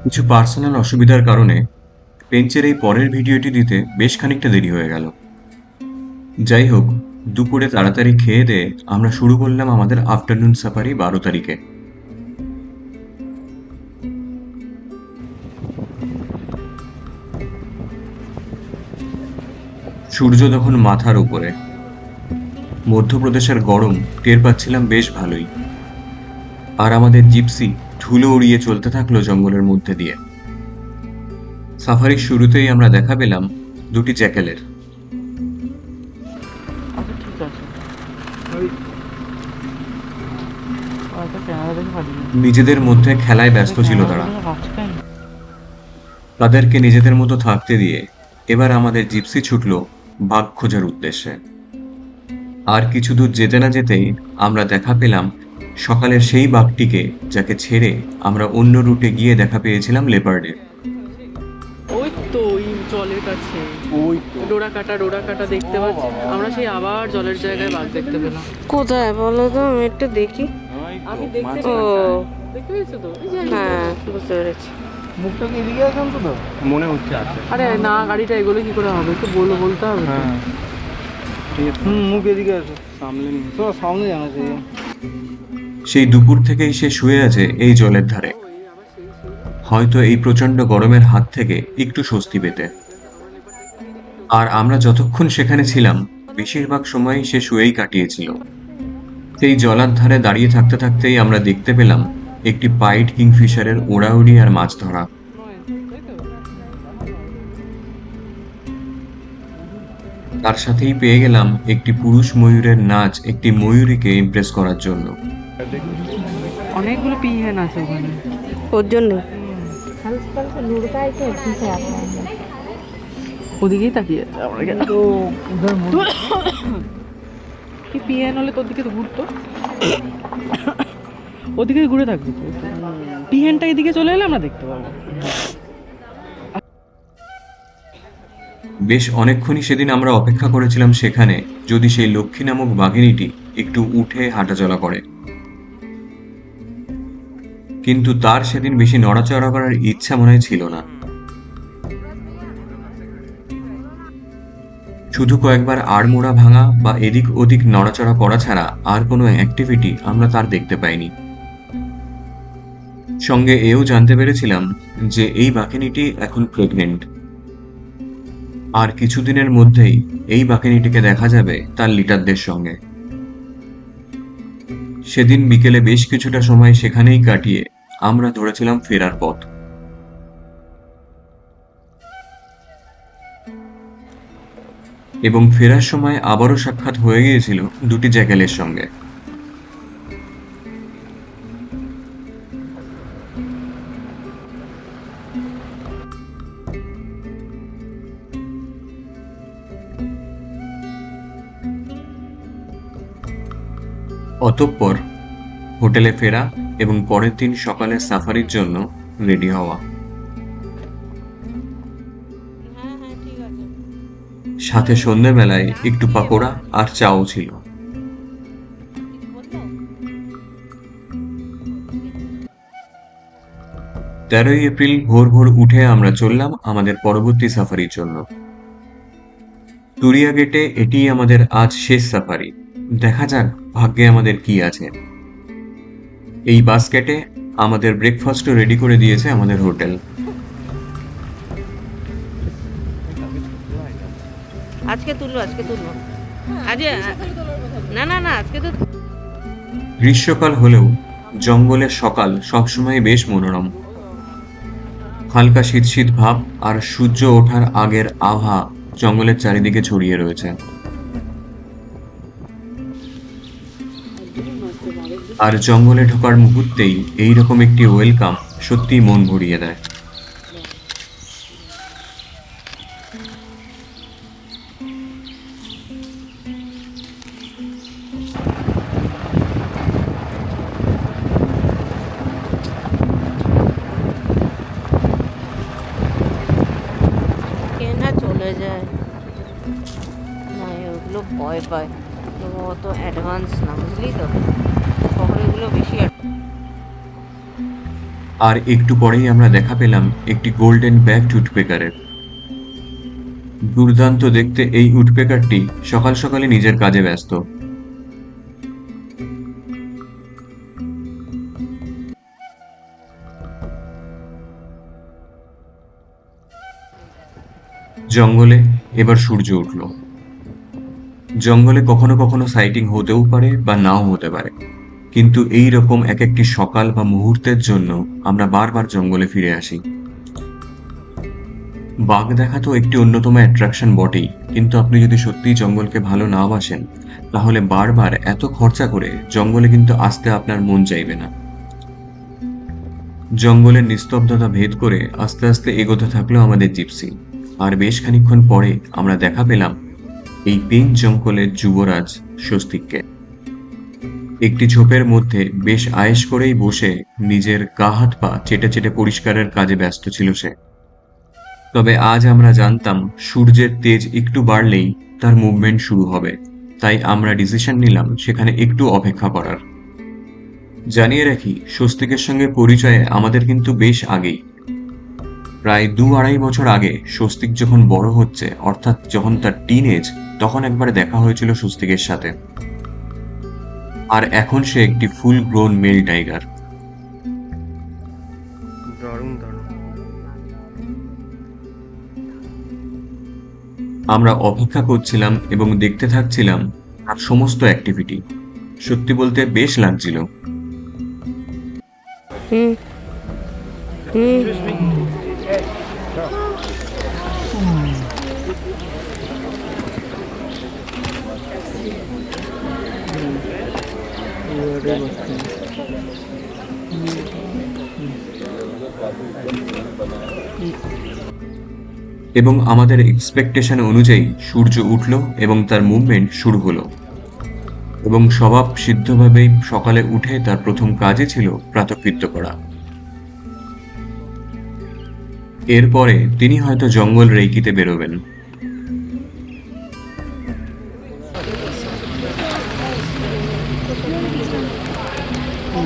কিছু পার্সোনাল অসুবিধার কারণে পেঞ্চের এই পরের ভিডিওটি দিতে বেশ খানিকটা দেরি হয়ে গেল। যাই হোক, দুপুরে তাড়াতাড়ি খেয়ে দিয়ে আমরা শুরু করলাম আমাদের আফটারনুন সাফারি 12 তারিখে। সূর্য তখন মাথার উপরে। মধ্যপ্রদেশের গরম টের পাচ্ছিলাম বেশ ভালোই। আর আমাদের জিপসি ধুলো উড়িয়ে চলতে থাকলো জঙ্গলের মধ্যে দিয়ে। সাফারির শুরুতেই আমরা দেখা পেলাম দুটি জ্যাকেলের। আচ্ছা ঠিক আছে। ওই একটা ক্যামেরা দেখে পাঠিয়ে নিজেদের মধ্যে খেলায় ব্যস্ত ছিল তারা। তাদেরকে নিজেদের মতো থাকতে দিয়ে এবার আমাদের জিপসি ছুটল বাঘ খোঁজার উদ্দেশ্যে। আর কিছু দূর যেতে না যেতেই আমরা দেখা পেলাম সকালের সেই বাঘটিকে, যাকে ছেড়ে আমরা অন্য রুটে গিয়ে দেখা পেয়েছিলাম লেপার্ডের। ওই তো ওই জলের কাছে ওই তো ডোরা কাটা দেখতে পাচ্ছি আমরা, সেই আবার জলের জায়গায় বাঘ দেখতে পেলাম। কোথায় বলো তো, আমি একটু দেখি। আমি দেখতে ও দেখতে পেয়েছো তো? হ্যাঁ, বুঝতে পেরেছি। মুখটা কি এদিকে আছে অন্তত মনে হচ্ছে আছে। আরে না, গাড়িটা এগুলো কি করে হবে, একটু বলতে হবে তো। হ্যাঁ ঠিক আছে, মুখ এদিকে আছে, সামনে নিয়ে তো, সামনে জানা সেই সেই দুপুর থেকেই সে শুয়ে আছে এই জলের ধারে, হয়তো এই প্রচণ্ড গরমের হাত থেকে একটু স্বস্তি পেতে। আর আমরা যতক্ষণ সেখানে ছিলাম বেশিরভাগ সময় সে শুয়েই কাটিয়েছিল। সেই জলার ধারে দাঁড়িয়ে থাকতে থাকতেই আমরা দেখতে পেলাম একটি পাইড কিংফিশারের ওড়াউড়ি আর মাছ ধরা। তার সাথেই পেয়ে গেলাম একটি পুরুষ ময়ূরের নাচ একটি ময়ূরীকে ইমপ্রেস করার জন্য। অনেকগুলো পিহেন আছে ওখানে। ওর জন্য ওদিকেই তাকিয়ে আছে আমরা তো উধার মুখ কি পিহেন হলে তোর দিকে তো ঘুরতো, ওদিকে ঘুরে থাকবি তো। পিহেনটা এদিকে চলে এলে আমরা দেখতে পাবো। বেশ অনেকক্ষণই সেদিন আমরা অপেক্ষা করেছিলাম সেখানে, যদি সেই লক্ষ্মী নামক বাঘিনীটি একটু উঠে হাঁটাচলা করে। কিন্তু তার সেদিন বেশি নড়াচড়া করার ইচ্ছা মনে হয় ছিল না। শুধু কয়েকবার আড়মোড়া ভাঙা বা এদিক ওদিক নড়াচড়া করা ছাড়া আর কোনো অ্যাক্টিভিটি আমরা তার দেখতে পাইনি। সঙ্গে এও জানতে পেরেছিলাম যে এই বাঘিনীটি এখন প্রেগনেন্ট। আর কিছুদিনের মধ্যেই এই বাঘিনীটিকে দেখা যাবে তার লিটারদের সঙ্গে। সেদিন বিকেলে বেশ কিছুটা সময় সেখানেই কাটিয়ে আমরা ধরেছিলাম ফেরার পথ। এবং ফেরার সময় আবারও সাক্ষাৎ হয়ে গিয়েছিল দুটি জ্যাকেলের সঙ্গে। অতঃপর হোটেলে ফেরা এবং পরের দিন সকালে সাফারির জন্য রেডি হওয়া। সাথে সন্ধ্যেবেলায় একটু পাকোড়া আর চাও ছিল। 13ই এপ্রিল ভোর ভোর উঠে আমরা চললাম আমাদের পরবর্তী সাফারির জন্য। তুরিয়া গেটে এটিই আমাদের আজ শেষ সাফারি। দেখা যাক ভাগ্যে আমাদের কি আছে। এই বাস্কেটে আমাদের ব্রেকফাস্টও রেডি করে দিয়েছে আমাদের হোটেল। আজকে তুলবো আজকে না না না আজকে তো গ্রীষ্মকাল হলেও জঙ্গলের সকাল সবসময় বেশ মনোরম। হালকা শীত শীত ভাব আর সূর্য ওঠার আগের আভা জঙ্গলের চারিদিকে ছড়িয়ে রয়েছে। আর জঙ্গলে ঢোকার মুহূর্তেই এইরকম একটি ওয়েলকাম সত্যিই মন ভরিয়ে দেয়। কে না চলে যায় না, ওগুলো ভয় পায়। তো অত অ্যাডভান্স না, বুঝলি তো, শহরেগুলো বেশি আর একটু পরেই আমরা দেখা পেলাম একটি গোল্ডেন ব্যাক উডপেকারের। দুর্দান্ত দেখতে এই উডপেকারটি সকাল সকালে নিজের কাজে ব্যস্ত। জঙ্গলে এবার সূর্য উঠল। জঙ্গলে কখনো কখনো সাইটিং হতেও পারে বা নাও হতে পারে, কিন্তু এই রকম এক একটি সকাল বা মুহূর্তের জন্য আমরা বারবার জঙ্গলে ফিরে আসি। বাঘ দেখা তো একটি অন্যতম অ্যাট্রাকশন বটেই, কিন্তু আপনি যদি সত্যিই জঙ্গলকে ভালো না বাসেন তাহলে বারবার এত খরচা করে জঙ্গলে কিন্তু আসতে আপনার মন চাইবে না। জঙ্গলের নিস্তব্ধতা ভেদ করে আস্তে আস্তে এগোতে থাকলো আমাদের জিপসি। আর বেশ খানিকক্ষণ পরে আমরা দেখা পেলাম এই পেন জঙ্গলের যুবরাজ স্বস্তিককে। একটি ঝোপের মধ্যে বেশ আয়েশ করেই বসে নিজের গা হাত পা চেটে চেটে পরিষ্কারের কাজে ব্যস্ত ছিল সে। তবে আজ আমরা জানতাম সূর্যের তেজ একটু বাড়লেই তার মুভমেন্ট শুরু হবে, তাই আমরা ডিসিশন নিলাম সেখানে একটু অপেক্ষা করার। জানিয়ে রাখি, স্বস্তিকের সঙ্গে পরিচয়ে আমাদের কিন্তু বেশ আগেই, প্রায় 2-2.5 বছর আগে স্বস্তিক যখন বড় হচ্ছে, অর্থাৎ যখন তার টিনেজ, তখন একবার দেখা হয়েছিল স্বস্তিকের সাথে। আর এখন সে একটি ফুল গ্রোন মেল টাইগার। দারুণ দারুণ। আমরা অপেক্ষা করছিলাম এবং দেখতে থাকছিলাম তার সমস্ত অ্যাক্টিভিটি। সত্যি বলতে বেশ লাগছিল। হুম হুম এবারে বসছে। এবং আমাদের এক্সপেকটেশন অনুযায়ী সূর্য উঠল এবং তার মুভমেন্ট শুরু হলো। এবং স্বভাব সিদ্ধভাবেই সকালে উঠে তার প্রথম কাজই ছিল প্রাতঃকৃত্য করা। এরপরে তিনি হয়তো জঙ্গল রেইকিতে বেরোবেন।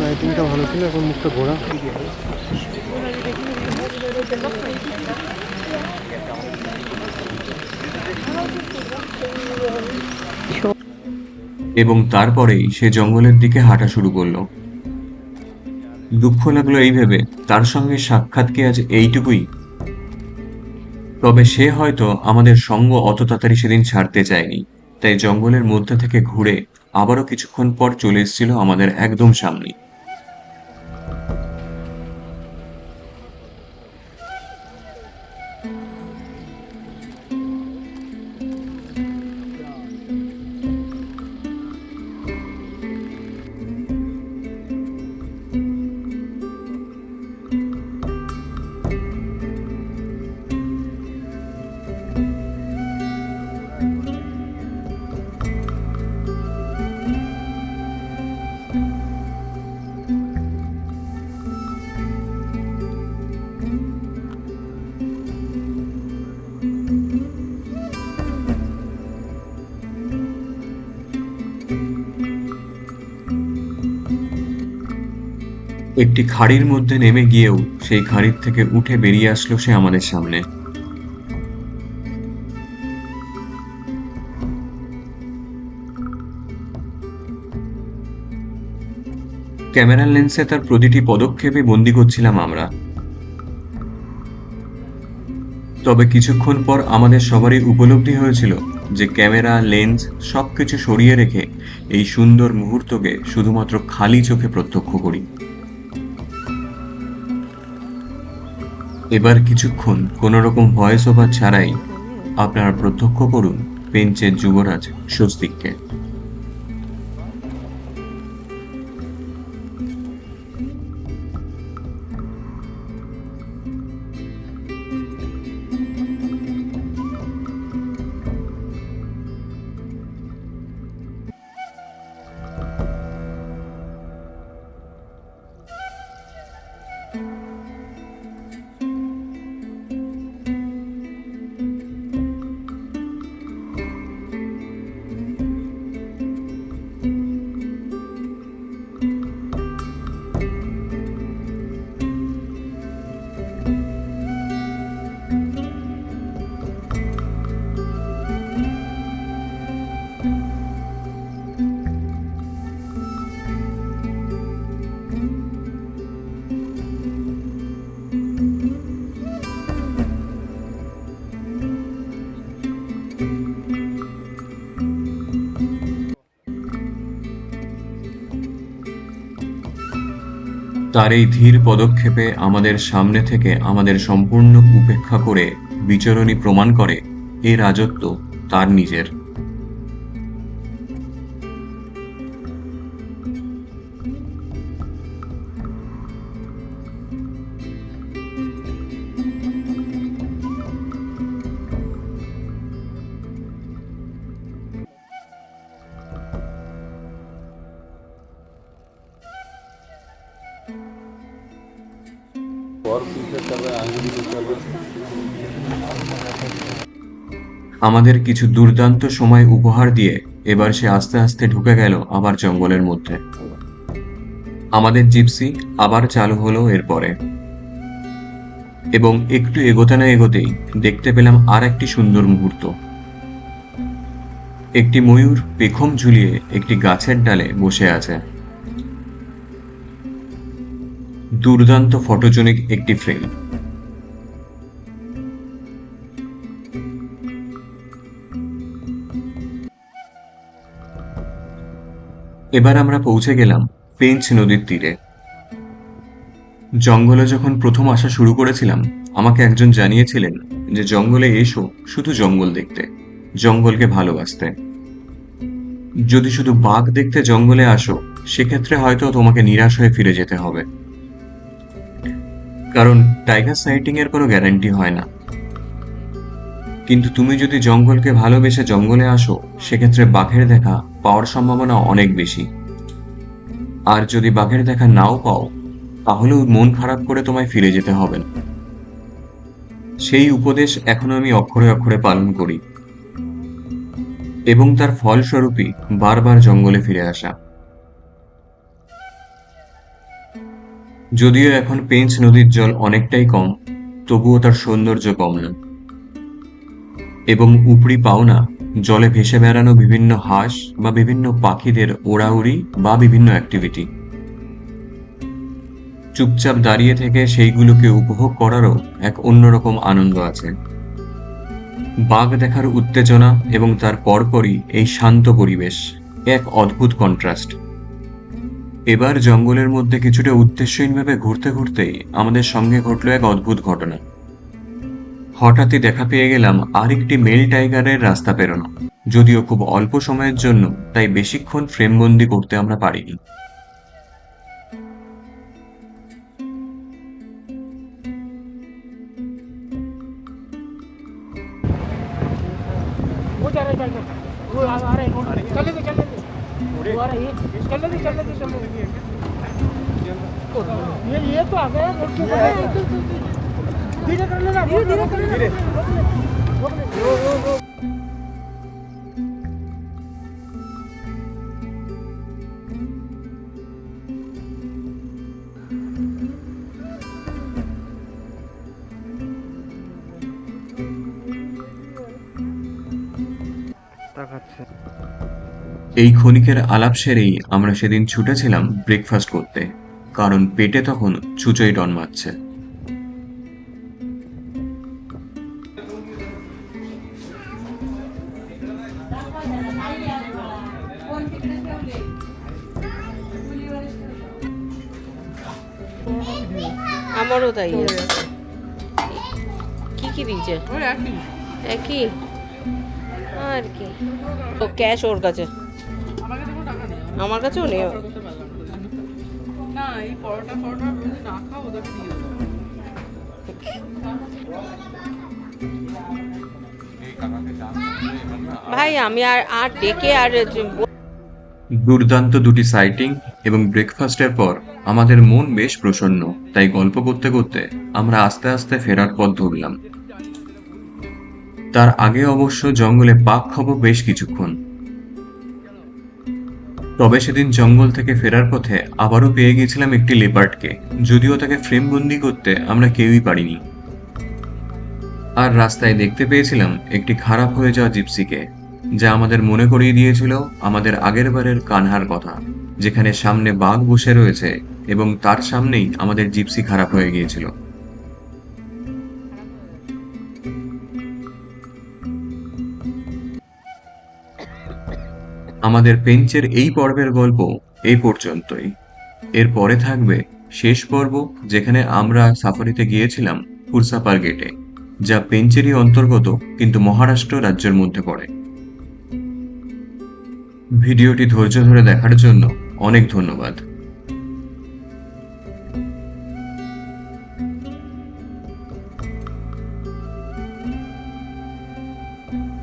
লাইটিংটা ভালো ছিল, এখন মুখটা ঘোরা। এবং তারপরেই সে জঙ্গলের দিকে হাঁটা শুরু করলো। দুঃখ লাগলো এই ভেবে তার সঙ্গে সাক্ষাৎ কি আজ এইটুকুই। তবে সে হয়তো আমাদের সঙ্গ অত তাড়াতাড়ি সেদিন ছাড়তে চায়নি, তাই জঙ্গলের মধ্যে থেকে ঘুরে আবারও কিছুক্ষণ পর চলে এসেছিল আমাদের একদম সামনে। একটি খাড়ির মধ্যে নেমে গিয়েও সেই খাড়ির থেকে উঠে বেরিয়ে আসলো সে আমাদের সামনে। ক্যামেরার লেন্সে তার প্রতিটি পদক্ষেপে বন্দি করছিলাম আমরা। তবে কিছুক্ষণ পর আমাদের সবারই উপলব্ধি হয়েছিল যে ক্যামেরা, লেন্স সবকিছু সরিয়ে রেখে এই সুন্দর মুহূর্তকে শুধুমাত্র খালি চোখে প্রত্যক্ষ করি। এবার কিছুক্ষণ কোনো রকম ভয়েস ওভার ছাড়াই আপনারা প্রত্যক্ষ করুন পেঞ্চের যুবরাজ স্বস্তিককে। তার এই ধীর পদক্ষেপে আমাদের সামনে থেকে আমাদের সম্পূর্ণ উপেক্ষা করে বিচরণী প্রমাণ করে এই রাজত্ব তার নিজের। আমাদের কিছু দুর্দান্ত সময় উপহার দিয়ে এবার সে আস্তে আস্তে ঢুকে গেল আবার জঙ্গলের মধ্যে। আমাদের জিপসি আবার চালু হলো এরপরে, এবং একটু এগোতে না এগোতেই দেখতে পেলাম আর একটি সুন্দর মুহূর্ত। একটি ময়ূর পেখম ঝুলিয়ে একটি গাছের ডালে বসে আছে। দুর্দান্ত ফটোজেনিক একটি ফ্রেম। এবার আমরা পৌঁছে গেলাম পেঞ্চ নদীর তীরে। জঙ্গলে যখন প্রথম আসা শুরু করেছিলাম, আমাকে একজন জানিয়েছিলেন যে জঙ্গলে এসো শুধু জঙ্গল দেখতে, জঙ্গলকে ভালোবাসতে। যদি শুধু বাঘ দেখতে জঙ্গলে আসো, সেক্ষেত্রে হয়তো তোমাকে নিরাশ হয়ে ফিরে যেতে হবে, কারণ টাইগার সাইটিং এর কোনো গ্যারান্টি হয় না। কিন্তু তুমি যদি জঙ্গলকে ভালোবেসে জঙ্গলে আসো, সেক্ষেত্রে বাঘের দেখা পাওয়ার সম্ভাবনা অনেক বেশি। আর যদি বাঘের দেখা নাও পাও, তাহলেও মন খারাপ করে তোমায় ফিরে যেতে হবে না। সেই উপদেশ এখনো আমি অক্ষরে অক্ষরে পালন করি, এবং তার ফলস্বরূপই বারবার জঙ্গলে ফিরে আসা। যদিও এখন পেঞ্চ নদীর জল অনেকটাই কম, তবুও তার সৌন্দর্য কম না। এবং উপরি পাওনা জলে ভেসে বেড়ানো বিভিন্ন হাঁস বা বিভিন্ন পাখিদের ওড়াউড়ি বা বিভিন্ন অ্যাক্টিভিটি, চুপচাপ দাঁড়িয়ে থেকে সেইগুলোকে উপভোগ করারও এক অন্যরকম আনন্দ আছে। বাঘ দেখার উত্তেজনা এবং তার পরপরই এই শান্ত পরিবেশ, এক অদ্ভুত কন্ট্রাস্ট। এবার জঙ্গলের মধ্যে কিছুটা উদ্দেশ্যহীনভাবে ঘুরতে ঘুরতেই আমাদের সঙ্গে ঘটল এক অদ্ভুত ঘটনা। হঠাৎই দেখা পেয়ে গেলাম আরেকটি মেল টাইগারের রাস্তা পেরোনো, যদিও খুব অল্প সময়ের জন্য, তাই বেশিক্ষণ ফ্রেমবন্দি করতে আমরা পারিনি। वो जा रहा है, वो आ रहा है, चलने दे वो आ रहा है, चलने दे ये तो आ गया रोड के ऊपर। धीरे कर लेना, धीरे कर लेना, এই ক্ষণিকের আলাপ সেরেই আমরা সেদিন ছুটেছিলাম ব্রেকফাস্ট করতে, কারণ পেটে তখন ছুঁচোই ডন মারছে। আমারও তাই আছে। কি কি দিয়েছে? একই আর কি, তো ক্যাশ ওর কাছে, আমার কাছেও নেই। না, এই পরোটা যদি না খাও ওদেরকে দিয়ে দেবো। ভাই আমি আর ডেকে আর দুর্দান্ত দুটি সাইটিং এবং ব্রেকফাস্টের পর আমাদের মন বেশ প্রসন্ন, তাই গল্প করতে করতে আমরা আস্তে আস্তে ফেরার পথ ধরলাম। তার আগে অবশ্য জঙ্গলে পাক খাবো বেশ কিছুক্ষণ। তবে সেদিন জঙ্গল থেকে ফেরার পথে আবারও পেয়ে গিয়েছিলাম একটি লেপার্ডকে, যদিও তাকে ফ্রেমবন্দি করতে আমরা কেউই পারিনি। আর রাস্তায় দেখতে পেয়েছিলাম একটি খারাপ হয়ে যাওয়া জিপসিকে, যা আমাদের মনে করিয়ে দিয়েছিল আমাদের আগের বারের কানহার কথা, যেখানে সামনে বাঘ বসে রয়েছে এবং তার সামনেই আমাদের জিপসি খারাপ হয়ে গিয়েছিল। আমাদের পেঞ্চের এই পর্বের গল্প এই পর্যন্তই। এর পরে থাকবে শেষ পর্ব, যেখানে আমরা সাফারিতে গিয়েছিলাম পুরসাপার গেটে, যা পেঞ্চেরি অন্তর্গত কিন্তু মহারাষ্ট্র রাজ্যের মধ্যে পড়ে। ভিডিওটি ধৈর্য ধরে দেখার জন্য অনেক ধন্যবাদ।